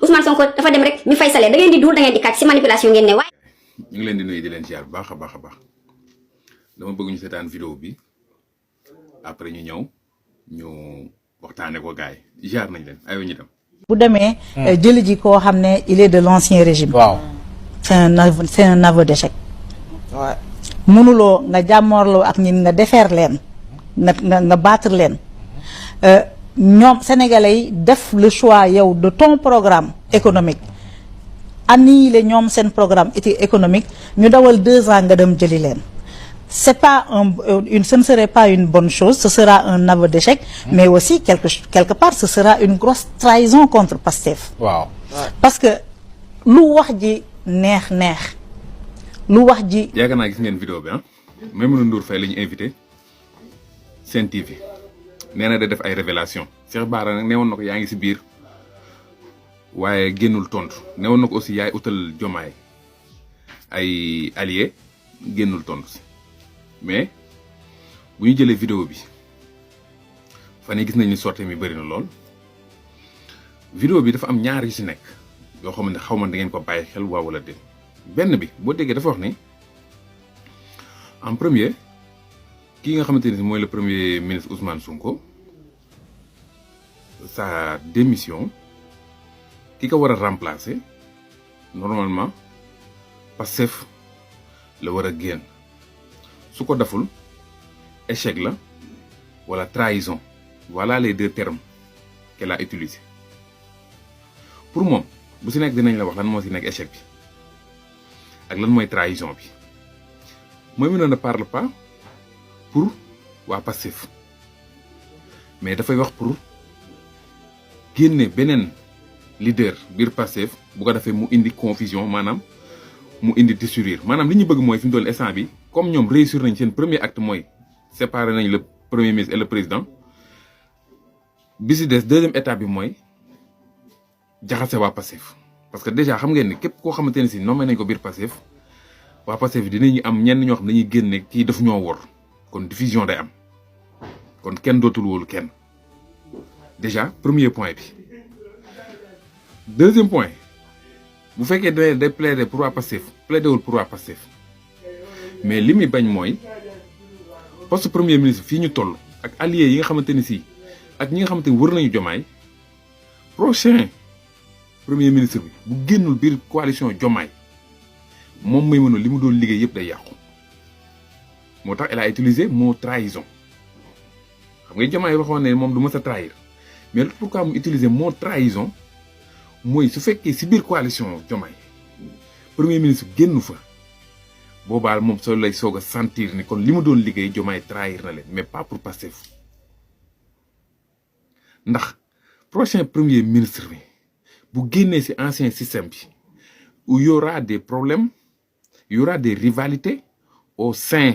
Ousmane Sonko dafa dem rek ñu fay salaire da ngeen di duul da ngeen di kàcc si manipulation ngeen ne waaye. ñu ngi leen di nuyu di leen ziar bu baax a baax a baax dama bëgg ñu seetaan vidéo bi après ñu ñëw ñu waxtaane ko gars yi ziar nañ leen aywa ñu dem. bu demee jëli ji koo xam ne il est de l'ancien régime. waaw c'est un aveu d'échec. waaw mënuloo nga jàmmoorloo ak ñin nga defeer leen nga battre leen ñoom sénégalais yi def le choix yow de ton programme économique annihiler ñoom seen programme économique ñu dawal 2 ans nga dem jëli leen. C'est pas ce ne serait pas une bonne chose, ce sera un aveu d'échec, mais aussi quelque part ce sera une grosse trahison contre Pastef. waaw Parce que lu wax ji neex lu wax ji. yaakaar naa gis ngeen vidéo bi ah Maimouna Ndour Faye la ñu invité Sen TV nee na da def ay révélation Cheikh Bara nag newoon na ko yaa ngi si biir waaye génnul tontu newoon na ko aussi yaay utal Diomaye ay alliés génnul tontu si. mais bu ñu jëlee vidéo bi fan yii gis nañ ni sortie mi bëri na lool vidéo bi dafa am ñaar yu si nekk yoo xam ne xaw ma da ngeen ko bàyyi xel waaw wala déet benn bi boo déggee dafa wax ni en premier kii nga xamante ni mooy le premier ministre Ousmane Sonko sa démission ki ko war a remplacer normalement Pastef la war a génn. su ko deful échec la wala trahison voilà les 2 termes qu'elle a utilisés pour moom bu si nekk dinañ la wax lan moo si nekk échec bi ak lan mooy trahison bi Maimouna ne parle pas pour waa Pastef mais dafay wax pour génne beneen leader biir Pastef bu ko defee mu indi confusion maanaam mu indi déchirure maanaam li ñu bëgg mooy fi mu toll instant bi comme ñoom réussir nañ seen premier acte mooy séparer nañ le premier ministre et le président bi si des deuxième étape bi mooy jaxase waa Pastef parce que déjà xam ngeen ni képp koo xamante ne si nommé nañ ko biir Pastef waa Pastef bi dinañu am ñenn ñoo xam ne dañuy génne kii daf ñoo wor kon division day am kon kenn dootul wóolu kenn déjà premier point bi deuxième point bu fekkee day plaider pour waa Pastef plaider wul pour waa Pastef mais li muy bañ mooy poste premier ministre fii ñu toll ak alliés yi nga xamante ni si ak ñi nga xamante ni wër nañu Diomaye prochain premier ministre bi bu génnul biir coalition Diomaye moom may mënul li mu doon liggéey yëpp day yàqu moo tax elle a utilisé mot trahison xam nga Diomaye waxoon ne moom du mës a trahir mais pourquoi mu utiliser mot trahison mooy su fekkee si biir coalition Diomaye premier ministre génnu fa boobaa moom soo lay soog a sentir ni kon li mu doon liggéey Diomaye trahir na leen mais pas pour Pastef ndax prochain premier ministre bi bu génnee ci ancien système bi où il y aura des problèmes il y aura des rivalités au sein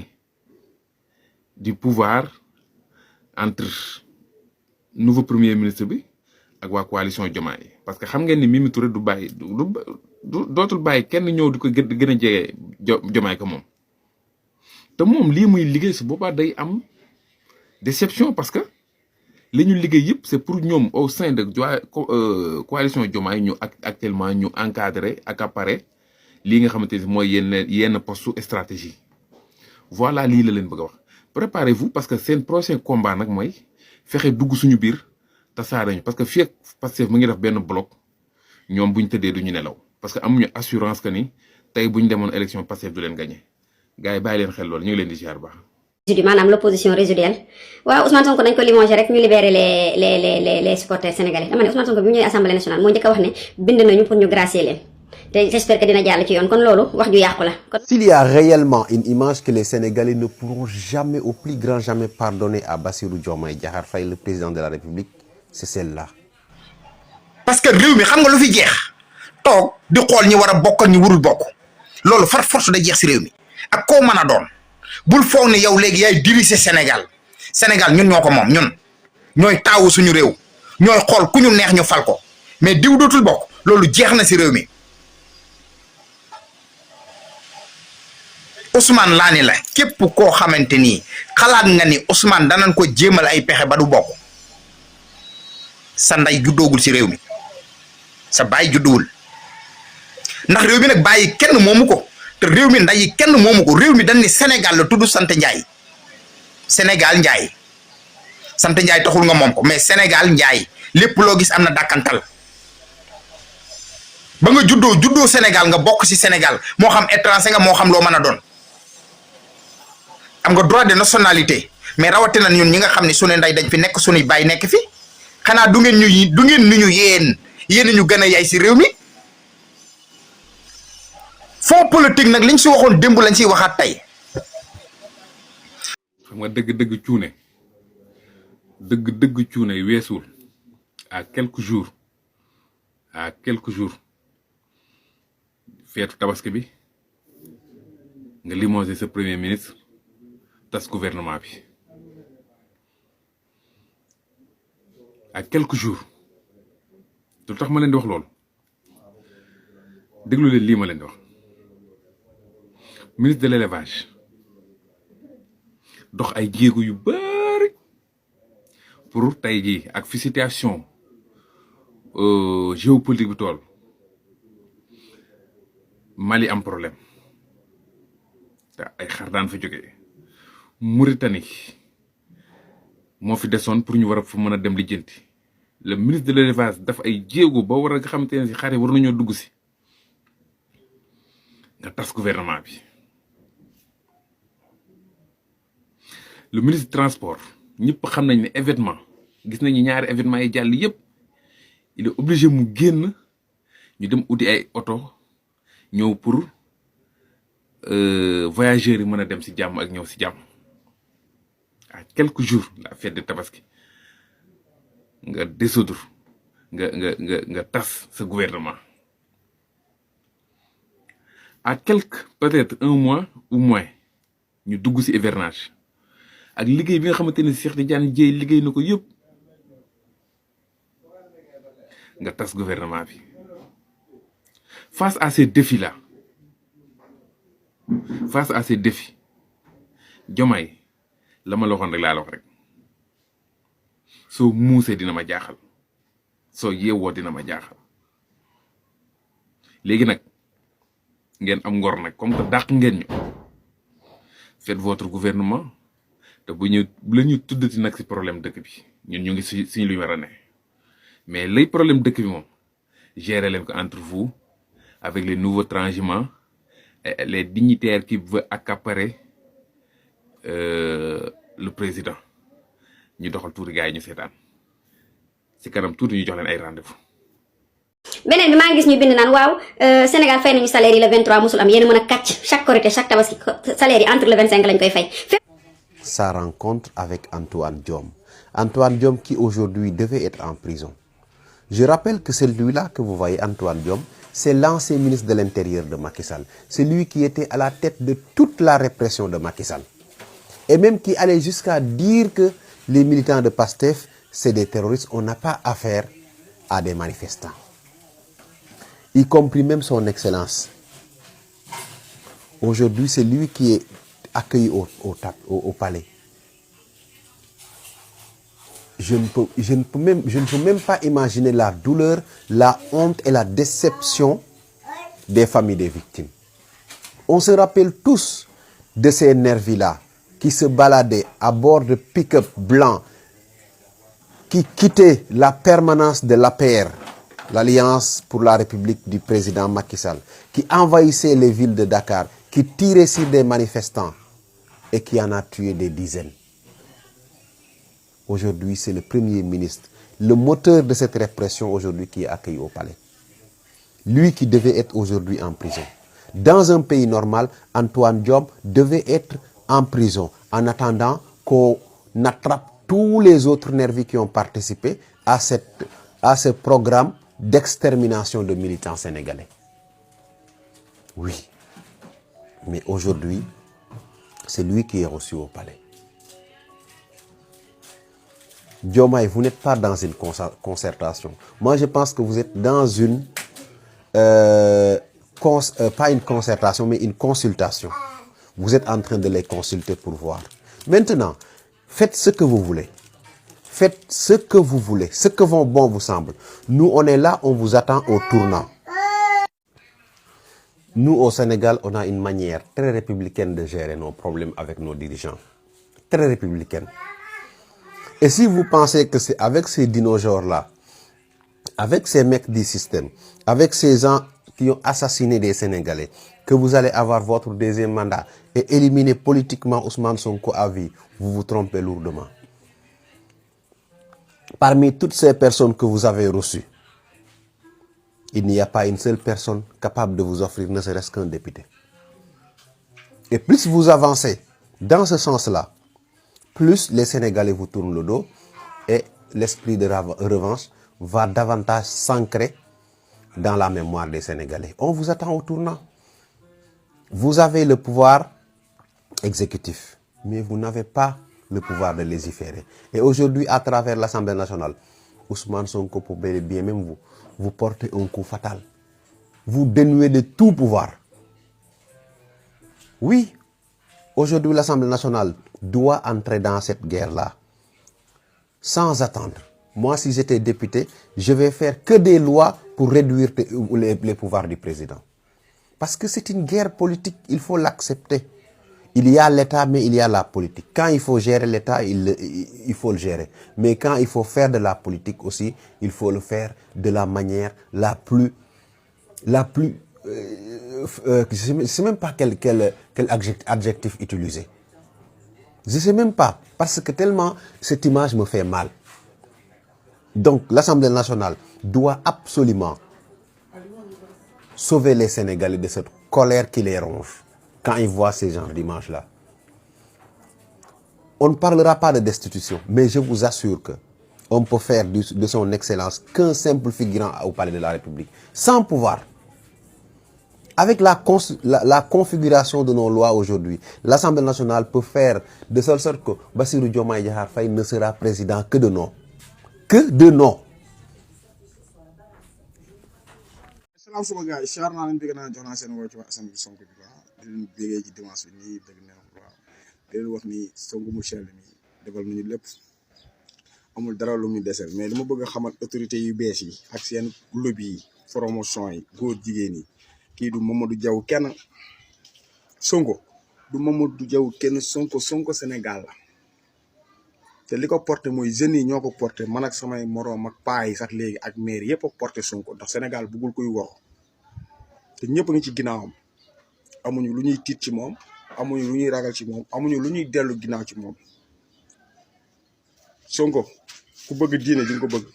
du pouvoir entre nouveau premier ministre bi ak waa coalition Diomaye parce que xam ngeen ni Mimi Touré du bàyyi dootul bàyyi kenn ñëw di ko gën a jege Diomaye ko moom te moom lii muy liggéey su boobaa day am déception parce que li ñu liggéey yëpp c'est pour ñoom au sein de coalition Diomaye ñu actuellement ñu encadrer accaparer lii nga xamante ni mooy yenn poste stratégie voilà lii la leen bëgg a wax préparez-vous parce que seen prochain combat nag mooy fexe dugg suñu biir tasaare ñu parce que fii ak Pastef mu ngi def benn bloc ñoom bu ñu tëddee du ñu nelaw parce que amuñu assurance que ni tey bu ñu demoon élection Pastef du leen gagné gars yi bàyyi leen xel loolu ñu ngi leen di ziar baax. maanaam l'opposition résiduelle waaw Ousmane Sonko dañ ko limogé rek ñu libérer les supporters sénégalais dama ne Ousmane Sonko bi mu ñëwee assemblée nationale moo njëkk a wax ne bind nañu pour ñu gracier leen te j'espère que dina jàll ci yoon kon loolu wax ju yàqu la. S'il y a réellement une image que les Sénégalais ne pourront jamais au plus grand jamais pardonner à Bassirou Diomaye Diakhar Faye le président de la République c'est celle-là. parce que réew mi xam nga lu fi jeex toog di xool ñi war a bokk ñi warul bokk loolu far force da jeex si réew mi ak koo mën a doon bul foog ne yow léegi yaay diriger Sénégal ñun ñoo ko moom ñun ñooy taawu suñu réew ñooy xool ku ñu neex ñu fal ko mais diw dootul bokk loolu jeex na si réew mi. Ousmane laa ni la képp koo xamante ni xalaat nga ni Ousmane danañ ko jéemal ay pexe ba du bokk sa ndey juddoogul si réew mi sa baay judduwul ndax réew mi nag bàyyi kenn moomu ko te réew mi nday kenn moomu ko réew mi dañ ni Sénégal la tudd sant Njaay Sénégal Njaay sant Njaay taxul nga moom ko mais Sénégal Njaay lépp loo gis am na dàkkantal ba nga juddoo Sénégal nga bokk ci Sénégal moo xam étranger nga moo xam loo mën a doon am nga droit de nationalité mais rawatina ñun ñi nga xam ne sunu nday dañ fi nekk sunuy baay nekk fi xanaa du ngeen ñu yéen ñu gën a yaay ci réew mi fond politique nag liñ ci waxoon démb lañ ciy waxaat tey. xam nga dëgg-dëgg cuune weesul à quelques jours feetu tabaski bi nga limogé sa premier ministre tas gouvernement bi à quelques jours lu tax ma leen di wax loolu déglu leen lii ma leen di wax ministre de l'élevage dox ay jéego yu bari pour tey jii ak fi situation géopolitique bi tool Mali am problème te ay xar daan fa jógee Mauritanie moo fi desoon pour ñu war a fa mën a dem lijjanti le ministre de l'élevage daf ay jéego ba war a nga xamante ne si xar yi war nañoo dugg si nga tas gouvernement bi le ministre du transport ñëpp xam nañ ne événement gis nañu ñaari événement yi jàll yëpp il est obligé mu génn ñu dem uti ay oto ñëw pour voyageurs yi mën a dem ci jàmm ak ñëw ci jàmm à quelques jours la fête de Tabaski nga dissoudre nga tas sa gouvernement à quelques peut-être un mois ou moins ñu dugg ci hivernage ak liggéey bi nga xamante ne Cheikh Tidiane Dièye liggéey na ko yëpp nga tas gouvernement bi face à ces défis-là Diomaye la ma la waxoon rek laa la wax rek soo muusee dina ma jaaxal soo yeewoo dina ma jaaxal léegi nag ngeen am ngor nag comme que dàq ngeen ñu faites votre gouvernement te bu la ñu tuddati nag ci problème dëkk bi ñun ñu ngi suñu lu ñu war a ne mais lay problème dëkk bi moom gérer leen ko entre vous avec les nouveaux transhumants et les dignitaires qui veulent accaparer le président ñu doxal tuuti gars yi ñu seetaan ci kanam tuuti ñu jox leen ay rendez-vous. beneen bi maa ngi gis ñu bind naan waaw Sénégal fay nañu salaire yi le 23 musul am yéen mën a kàcc chaque Korité chaque Tabaski salaire yi entre le 25 lañ koy fay. Sa rencontre avec Antoine Diome. Antoine Diome qui aujourd'hui devait être en prison. Je rappelle que celui-là que vous voyez, Antoine Diome, c'est l'ancien ministre de l'Intérieur de Macky Sall. C'est lui qui était à la tête de toute la répression de Macky Sall. Et même qui allait jusqu'à dire que les militants de PASTEF, c'est des terroristes. On n'a pas affaire à des manifestants. Y compris même son excellence. Aujourd'hui, c'est lui qui est accueilli au palais. Je ne peux même pas imaginer la douleur, la honte et la déception des familles des victimes. On se rappelle tous de ces nervis-là qui se baladaient à bord de pick-up blancs, qui quittaient la permanence de l'APR, l'Alliance pour la République du président Macky Sall, qui envahissaient les villes de Dakar, qui tiraient sur des manifestants et qui en a tué des dizaines. Aujourd'hui, c'est le Premier ministre, le moteur de cette répression aujourd'hui qui est accueilli au palais. Lui qui devait être aujourd'hui en prison. Dans un pays normal, Antoine Diome devait être en prison en attendant qu'on attrape tous les autres nervis qui ont participé à ce programme d'extermination de militants sénégalais. Oui. Mais aujourd'hui, c'est lui qui est reçu au palais. Diomaye, vous n'êtes pas dans une concertation. Moi, je pense que vous êtes dans une... pas une concertation, mais une consultation. Vous êtes en train de les consulter pour voir. Maintenant, faites ce que vous voulez. Faites ce que vous voulez, ce que bon vous semble. Nous, on est là, on vous attend au tournant. Nous, au Sénégal, on a une manière très républicaine de gérer nos problèmes avec nos dirigeants. Très républicaine. Et si vous pensez que c'est avec ces dinosaures-là, avec ces mecs du système, avec ces gens qui ont assassiné des Sénégalais, que vous allez avoir votre deuxième mandat et éliminer politiquement Ousmane Sonko à vie, vous vous trompez lourdement. Parmi toutes ces personnes que vous avez reçues, il n'y a pas une seule personne capable de vous offrir ne serait-ce qu'un député. Et plus vous avancez dans ce sens-là, plus les Sénégalais vous tournent le dos et l'esprit de revanche va davantage s'ancrer dans la mémoire des Sénégalais. On vous attend au tournant. Vous avez le pouvoir exécutif, mais vous n'avez pas le pouvoir de légiférer. Et aujourd'hui, à travers l'Assemblée nationale, Ousmane Sonko, pour bien même vous portez un coup fatal. Vous dénuez de tout pouvoir. Oui, aujourd'hui, l'Assemblée nationale doit entrer dans cette guerre-là, sans attendre. Moi, si j'étais député, je vais faire que des lois pour réduire les pouvoirs du président. Parce que c'est une guerre politique, il faut l'accepter. Il y a l'État, mais il y a la politique. Quand il faut gérer l'État, il faut le gérer. Mais quand il faut faire de la politique aussi, il faut le faire de la manière la plus je ne sais même pas quel adjectif utiliser. Je ne sais même pas, parce que tellement cette image me fait mal. Donc l'Assemblée nationale doit absolument sauver les Sénégalais de cette colère qui les ronge quand ils voient ces genres d'images-là. On ne parlera pas de destitution, mais je vous assure que on peut faire de son excellence qu'un simple figurant au palais de la République, sans pouvoir. Avec la configuration de nos lois aujourd'hui, l'Assemblée nationale peut faire de telle sorte que Bassirou Diomaye Diakhar Faye ne sera président que de nom. Que de nom. Salam sama gars yi siyaar naa leen bëgg naa jox naa seen woo ci waa Assemblée Sonko bi quoi di leen bëggee ci dimanche bi nii dëgg neex waaw di leen wax ni Sonko mu sell mi defal nañu lépp amul dara lu mu desel mais li ma bëgg a xamal autorité yu bees yi ak seen lobby yi promotion yi góor jigéen yi kii du Mamadou Diaw kenn Sonko du Mamadou Diaw kenn Sonko Sénégal la te li ko porté mooy jeunes yi ñoo ko porté man ak samay moroom ak paa yi sax léegi ak maire yëpp a porté Sonko ndax Sénégal bëggul koy wax te ñëpp a ngi ci ginnaawam amuñu lu ñuy tiit ci moom amuñu lu ñuy ragal ci moom amuñu lu ñuy dellu ginnaaw ci moom Sonko ku bëgg diine di nga ko bëgg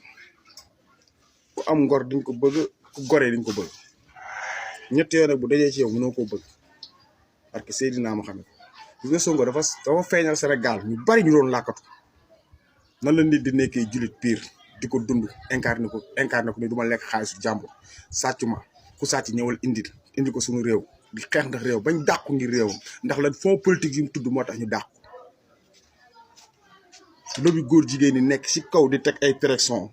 ku am ngor di nga ko bëgg ku goree di nga ko bëgg ñett yoon nag bu dajee ci yow mënoo koo bëgg parce que Seydina Mohamed gis nga Sonko dafa feeñal Sénégal ñu bari ñu doon làkkatu nan la nit di nekkee jullit pire di ko dund incarné ko ni du ma lekk xaalisu jàmbur sàcc ma ku sàcc ñëwal indi ko suñu réew di xeex ndax réew bañ dàqu ngir réewam ndax lan fond politique yi mu tudd moo tax ñu dàqu lobby góor jigéen ñi nekk ci kaw di teg ay pression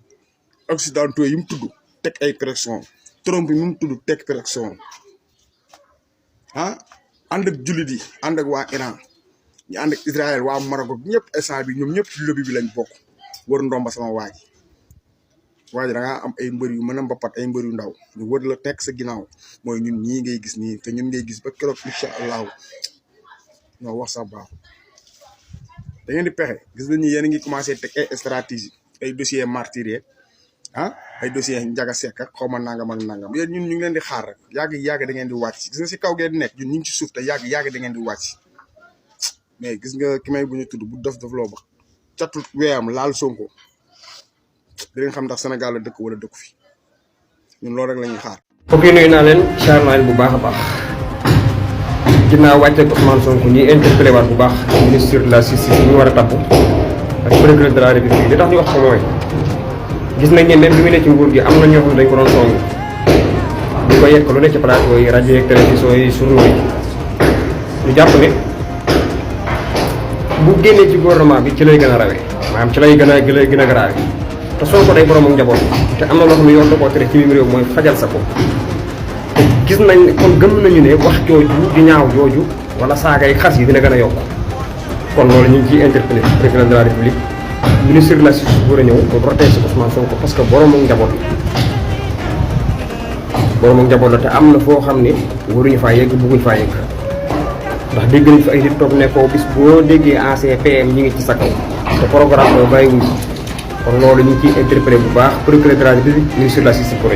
occidentaux yi mu tudd teg ay pression Trump yi mu tudd teg pression ànd ak jullit yi ànd ak waa Iran ñu ànd ak Israël waa Maroc ñëpp instant bi ñoom ñëpp ci lobby bi lañ bokk wër ndomba sama waa ji da ngaa am ay mbër yu mën a mbapat ay mbër yu ndaw ñu wër la tekk sa ginnaaw mooy ñun ñii ngay gis nii te ñun ngay gis ba keroog incha allahu ñoo wax sax baaxul da ngeen di pexe gis nañu yéen a ngi commencé teg ay stratégie ay dossier martyrier ay dossier njaga sekk ak xaw ma nangam ak nangam yéen ñun ñu ngi leen di xaar rek yàgg da ngeen di wàcc gis nga si kaw ngeen di nekk ñun ñu ngi ci suuf te yàgg da ngeen di wàcc mais gis nga ki may bu ñu tudd bu dof loo ba catu weeyam laal Sonko di ngeen xam ndax Sénégal la dëkk wala dëkku fi ñun loolu rek la ñuy xaar. ok nuyu naa leen char naa leen bu baax a baax ginnaaw wàcceeg Ousmane Sonko ñuy interpellé waat bu baax ministre de la justice ñu war a tabb ak procureur de la République li tax ñu wax ko mooy gis nañ ne même bi mu ne ci nguur gi am na ñoo xam ne dañ ko doon song di ko yekk lu ne ci plateau yi rajo yeeg télévision yi journaux yi ñu jàpp ne bu génnee ci gouvernement bi ci lay gën a rawee maanaam ci lay gën a grave te Sonko day borom ak njaboot te am na loo xam ne yoon da koo tere ci biir réew mooy fajal sa bopp te gis nañ kon gëm nañu ne wax jooju di ñaaw jooju wala saaga yi xas yi dina gën a yokk kon loolu ñu ngi ciy interpellé président de la République ministre de la justice war a ñëw pour protéger Ousmane Sonko parce que borom ak njaboot la te am na foo xam ne waruñu faa yegg bëgguñu faa yegg ndax dégg nañ fi ay nit toog ne ko bis boo déggee ACPM ñi ngi ci sa kaw te programme boobu bàyyiwuñ kon loolu ñu ngi ciy interpellé bu baax procureur de la République ministre de la justice pour